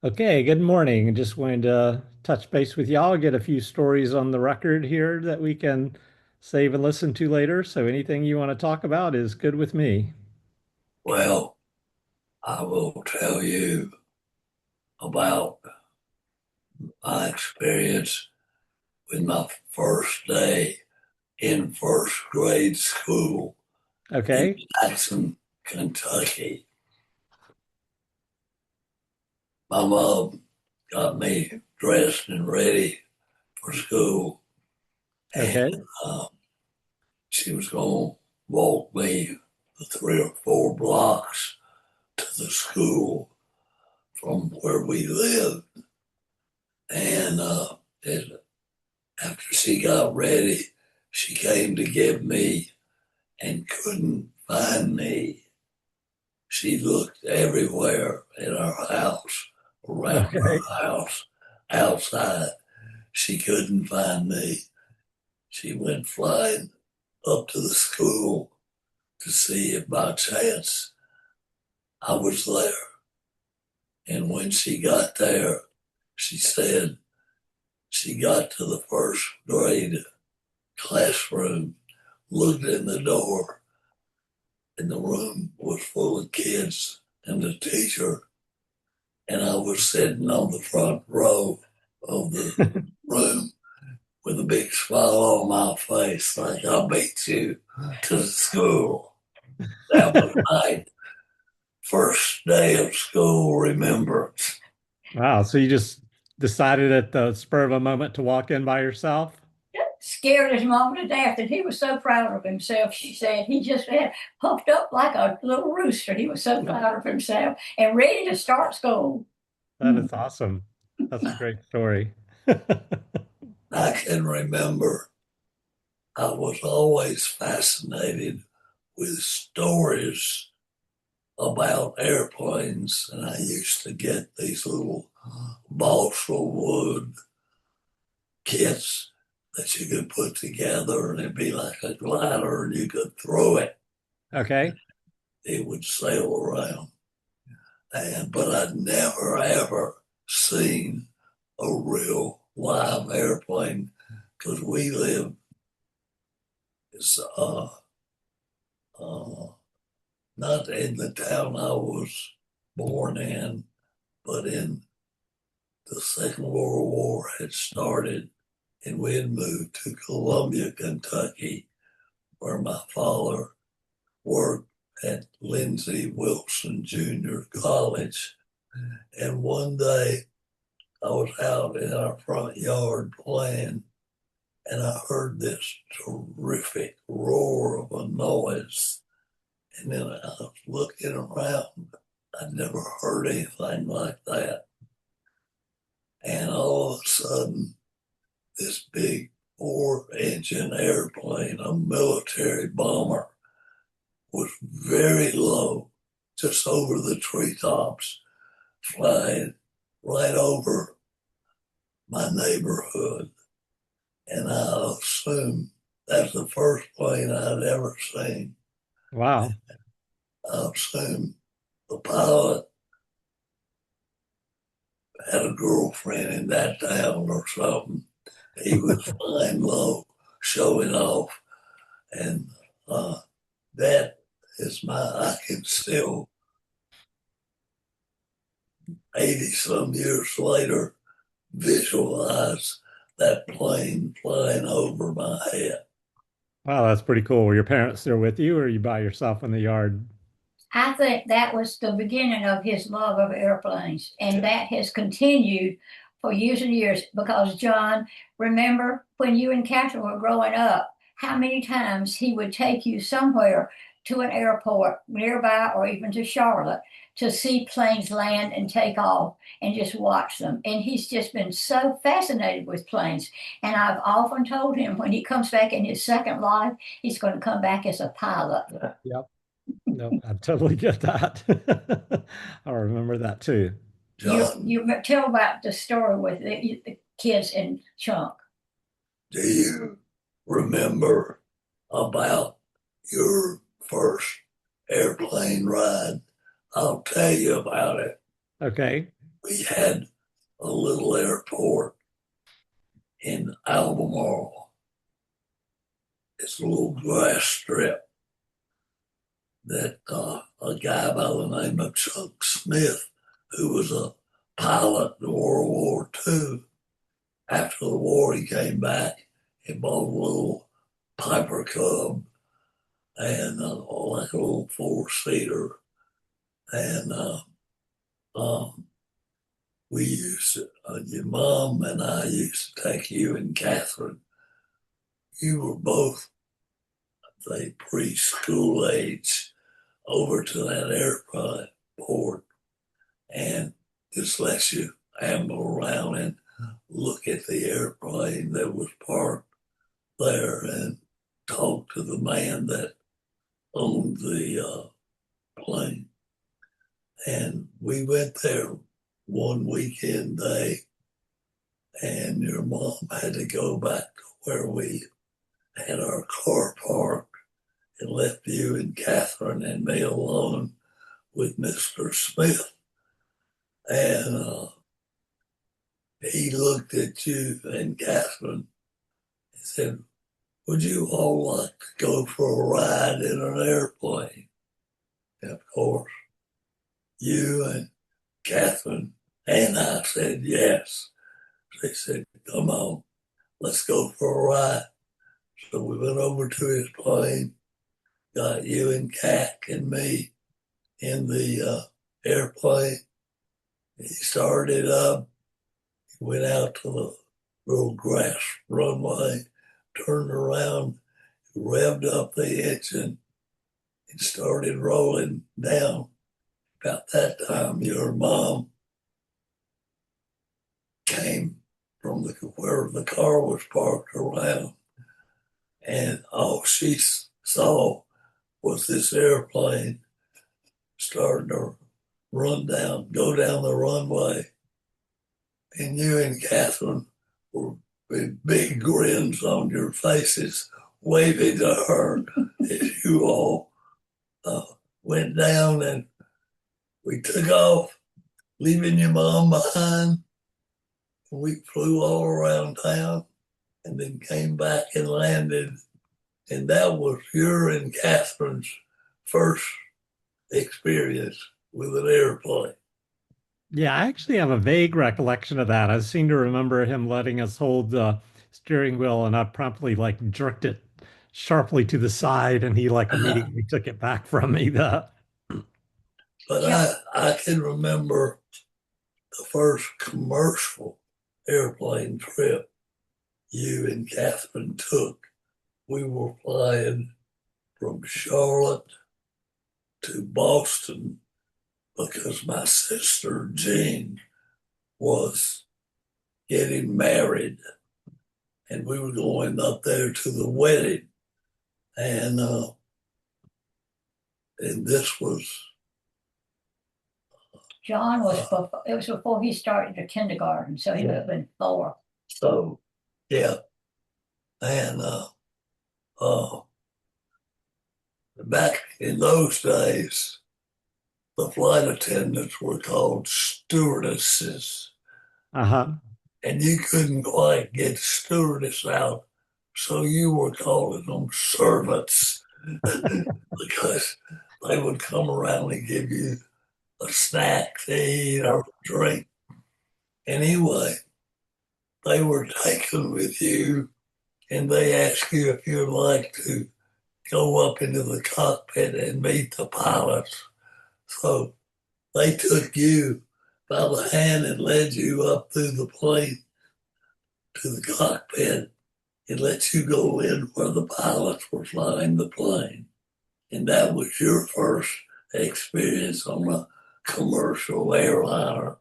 Okay, good morning. Just wanted to touch base with y'all, get a few stories on the record here that we can save and listen to later. So anything you want to talk about is good with me. Well, I will tell you about my experience with my first day in first grade school in Okay. Jackson, Kentucky. My mom got me dressed and ready for school, and Okay. uh, she was going to walk me the 3 or 4 blocks to the school from where we lived. And after she got ready, she came to get me and couldn't find me. She looked everywhere in our house, around Okay. our house, outside. She couldn't find me. She went flying up to the school to see if by chance I was there. And when she got there, she said she got to the first grade classroom, looked in the door, and the room was full of kids and the teacher, and I was sitting on the front row of the room with a big smile on my face, like I beat you to the school. That was my first day of school remembrance. Wow. So you just decided at the spur of a moment to walk in by yourself? Scared his mom to death, and he was so proud of himself. She said he just had puffed up like a little rooster. He was so proud of himself and ready to start school. That is awesome. That's a great story. I can remember I was always fascinated with stories about airplanes, and I used to get these little balsa wood kits that you could put together, and it'd be like a glider, and you could throw it. Okay. It would sail around, and but I'd never ever seen a real live airplane because we lived is uh, not in the town I was born in, but in the Second World War had started, and we had moved to Columbia, Kentucky, where my father worked at Lindsey Wilson Junior College. And one day I was out in our front yard playing, and I heard this terrific roar of a noise. And then I was looking around. I'd never heard anything like that. And all of a sudden, this big 4 engine airplane, a military bomber, was very low, just over the treetops, flying right over my neighborhood. And I assumed that's the first plane I'd ever seen. Wow. I assumed the pilot had a girlfriend in that town or something. He was flying low, showing off. And that is I can still, 80 some years later, visualize that plane flying over my head. Wow, that's pretty cool. Were your parents there with you or are you by yourself in the yard? I think that was the beginning of his love of airplanes, and that has continued for years and years. Because, John, remember when you and Catherine were growing up, how many times he would take you somewhere to an airport nearby or even to Charlotte to see planes land and take off and just watch them. And he's just been so fascinated with planes. And I've often told him when he comes back in his second life, he's going to come back as a pilot. Yep. No, I totally get that. I remember that too. John, You tell about the story with the kids in Chunk. do you remember about your first airplane ride? I'll tell you about it. Okay. we had a little airport in Albemarle. It's a little grass strip that a guy by the name of Chuck Smith, who was a pilot in World War II, after the war he came back and bought a little Piper Cub and like a little four-seater. And we used to, your mom and I used to take you and Catherine. You were both, say, preschool age, over to that airport and just let you amble around and look at the airplane that was parked there and talk to the man that owned the plane. And we went there one weekend day, and your mom had to go back to where we had our car parked and left you and Catherine and me alone with Mr. Smith. And he looked at you and Catherine and said, "Would you all like to go for a ride in an airplane?" And of course, you and Catherine and I said yes. They said, "Come on, let's go for a ride." So we went over to his plane, got you and Cat and me in the airplane. He started up, he went out to the little grass runway, turned around, revved up the engine, and started rolling down. About that time, your mom came from where the car was parked around, and all she saw was this airplane starting to go down the runway. And you and Catherine were with big grins on your faces, waving to her as you all went down, and we took off, leaving your mom behind. We flew all around town and then came back and landed. And that was your and Catherine's first experience with an airplane. Yeah, I actually have a vague recollection of that. I seem to remember him letting us hold the steering wheel, and I promptly like jerked it sharply to the side, and he like immediately took it back from me. But I can remember the first commercial airplane trip you and Catherine took. We were flying from Charlotte to Boston because my sister Jean was getting married, and we were going up there to the wedding. And this was John was before, it was before he started the kindergarten, so he would have been 4. so yeah. And back in those days, the flight attendants were called stewardesses, Uh-huh. and you couldn't quite get stewardess out, so you were calling them servants because they would come around and give you a snack to eat or a drink. Anyway, they were taken with you, and they asked you if you'd like to go up into the cockpit and meet the pilots. So they took you by the hand and led you up through the plane to the cockpit and let you go in where the pilots were flying the plane. And that was your first experience on a commercial airliner.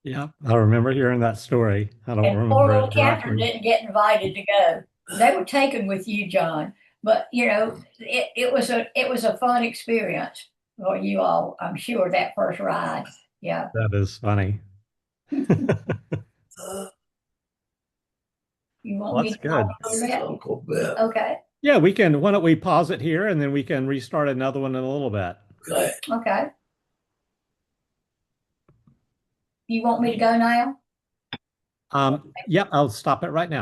Yeah, I remember hearing that story. I don't And poor remember little it Catherine directly. didn't get invited to go. They were taken with you, John. But you know, it was a fun experience for you all. I'm sure that first ride. Yeah. That is funny. Uh, You want Well, me that's to talk good. through that? Uncle Ben. Okay. Yeah, we can. Why don't we pause it here and then we can restart another one in a little bit. Okay. Okay. You want me to go now? Yep, I'll stop it right now.